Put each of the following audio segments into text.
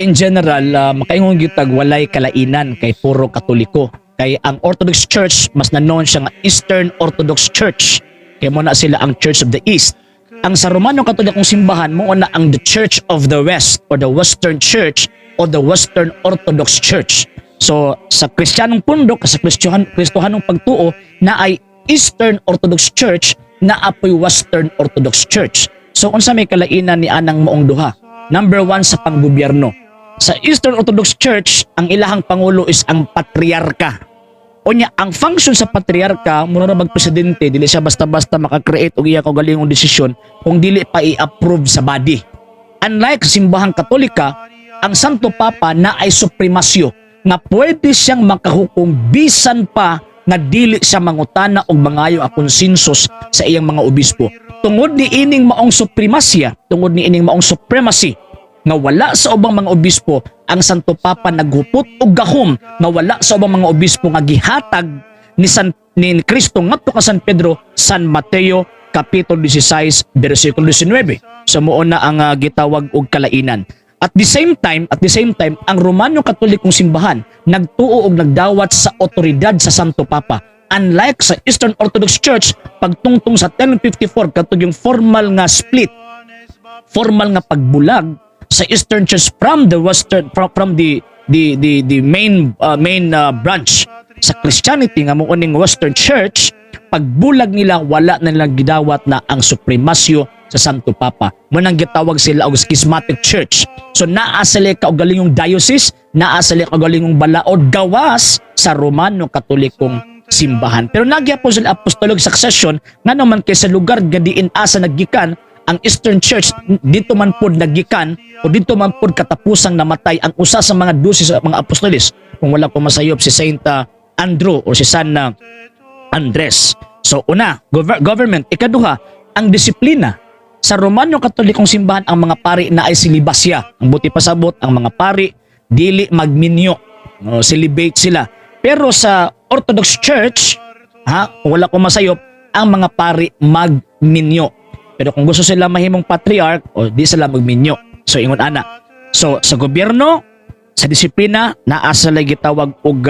in general, makaingon gyud walay kalainan kay puro Katoliko. Kay ang Orthodox Church mas na-known siya nga Eastern Orthodox Church. Kay mo na sila ang Church of the East. Ang sa Romano Katolikong simbahan mo na ang the Church of the West or the Western Church o the Western Orthodox Church. So sa Kristiyanong pundok, sa Kristohanong pagtuo na ay Eastern Orthodox Church na apoy Western Orthodox Church. So unsa may kalainan ni anang moong duha? Number 1 sa panggobyerno. Sa Eastern Orthodox Church, ang ilahang pangulo is ang patriarka. Unya, ang function sa patriarka, muna na magpresidente, dili siya basta-basta makakreate o iya kaugalingong desisyon kung dili pa i-approve sa body. Unlike sa simbahang Katolika, ang Santo Papa na ay supremasyo nga pwede siyang makahukom bisan pa nga dili siya mangutana og mangayo a konsensus sa iyang mga obispo. Tungod ni ining maong supremasya, tungod ni ining maong supremacy nga wala sa ubang mga obispo, ang Santo Papa naghupot og gahom nga wala sa ubang mga obispo nga gihatag ni Cristo ngadto ka San Pedro, San Mateo kapitulo 16 bersikulo 19. So mao na ang gitawag og kalainan. At the same time, ang Romano Katolikong simbahan nagtuo og nagdawat sa otoridad sa Santo Papa. Unlike sa Eastern Orthodox Church, pagtungtong sa 1054 katong yung formal nga split, formal nga pagbulag sa Eastern Church from the main branch sa Christianity nga mo ning Western Church, pagbulag nila wala na nilang gidawat na ang supremasyo sa Santo Papa. Munang gitawag sila og schismatic church. So naa sila kaugalingong diocese, naa sila kaugalingong balaod gawas sa Romano Katolikong simbahan. Pero nagyapon sila apostolic succession nga naman kay sa lugar nga diin asa naggikan ang Eastern Church, dito man pod naggikan o dito man pod katapusang namatay ang usa sa mga 12 sa mga apostoles, kung wala ko masayop si Saint Andrew o si San Andres. So una, government. Ikaduha, ang disiplina. Sa Romano Katolikong simbahan, ang mga pari na ay silibasya. Ang buti pasabot, ang mga pari dili magminyo, celibate sila. Pero sa Orthodox Church, kung wala ko masayop, ang mga pari magminyo. Pero kung gusto sila mahimong patriarch, o di sila magminyo. So ingon ana. So sa gobyerno, sa disiplina, naa sila gitawag og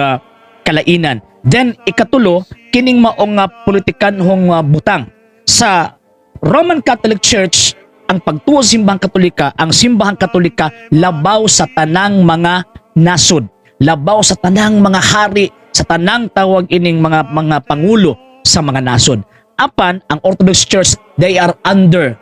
kalainan. Then ikatulo, kining maong politikanhong butang. Sa Roman Catholic Church, ang pagtuo sa simbahang Katolika, ang simbahang Katolika labaw sa tanang mga nasod, labaw sa tanang mga hari, sa tanang tawag ining mga pangulo sa mga nasod. Apan ang Orthodox Church, they are under,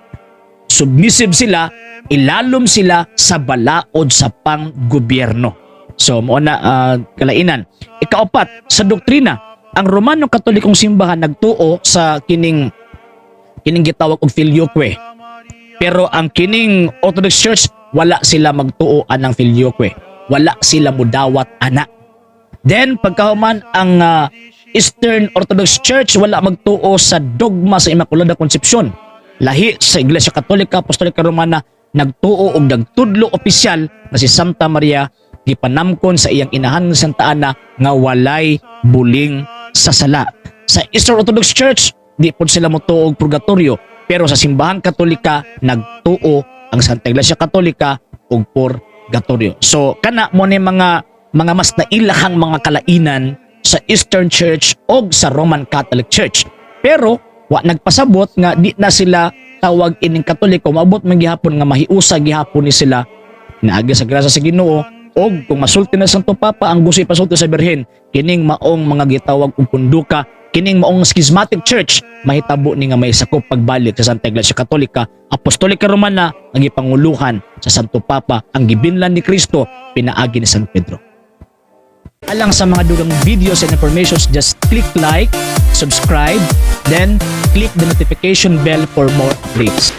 submissive sila, ilalom sila sa balaod sa panggobyerno. So mo na kalainan. Ikaapat, sa doktrina, ang Romano Katolikong simbahan nagtuo sa kining gitawag og filioque. Pero ang kining Orthodox Church, wala sila magtuo anang filioque. Wala sila mudawat ana. Then pagkahuman ang Eastern Orthodox Church, wala magtuo sa dogma sa Immaculada Concepcion. Lahi sa Iglesia Katolika Apostolika Romana, nagtuo og nagtudlo opisyal na si Santa Maria gipanamkon sa iyang inahan nga Santa Ana nga walay buling sa sala. Sa Eastern Orthodox Church, di po sila motuo og purgatorio, pero sa simbahang Katolika nagtuo ang Santa Iglesia Katolika og purgatorio. So kana mo ni mga mas nailahang mga kalainan sa Eastern Church o sa Roman Catholic Church. Pero wa nagpasabot nga di na sila tawag ining Katoliko, maabot man gihapon nga mahiusa gihapon ni sila naagi sa grasya sa Ginoo, o kung masulti na Santo Papa ang gusto ipasulti sa Birhen, kining maong mga gitawag og punduka, kining maong schismatic church, mahitabo ni nga may sakop pagbalik sa Santa Iglesia Katolika Apostolika Romana ang ipanguluhan sa Santo Papa, ang gibinlan ni Kristo pinaagi ni San Pedro. Alang sa mga dugang videos and informations, just click like, subscribe, then click the notification bell for more updates.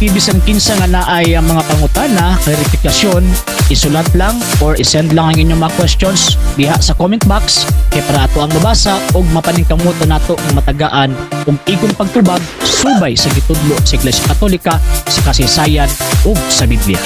Bisan kinsa nga naay ang mga pangutana, klarifikasyon, isulat lang or isend lang ang inyong mga questions diha sa comment box kay para ato ang mabasa ug mapaningkamutan nato ang matagaan ug igong pagtubag subay sa gitudlo sa Iglesia Katolika, sa kasaysayan ug sa Biblia.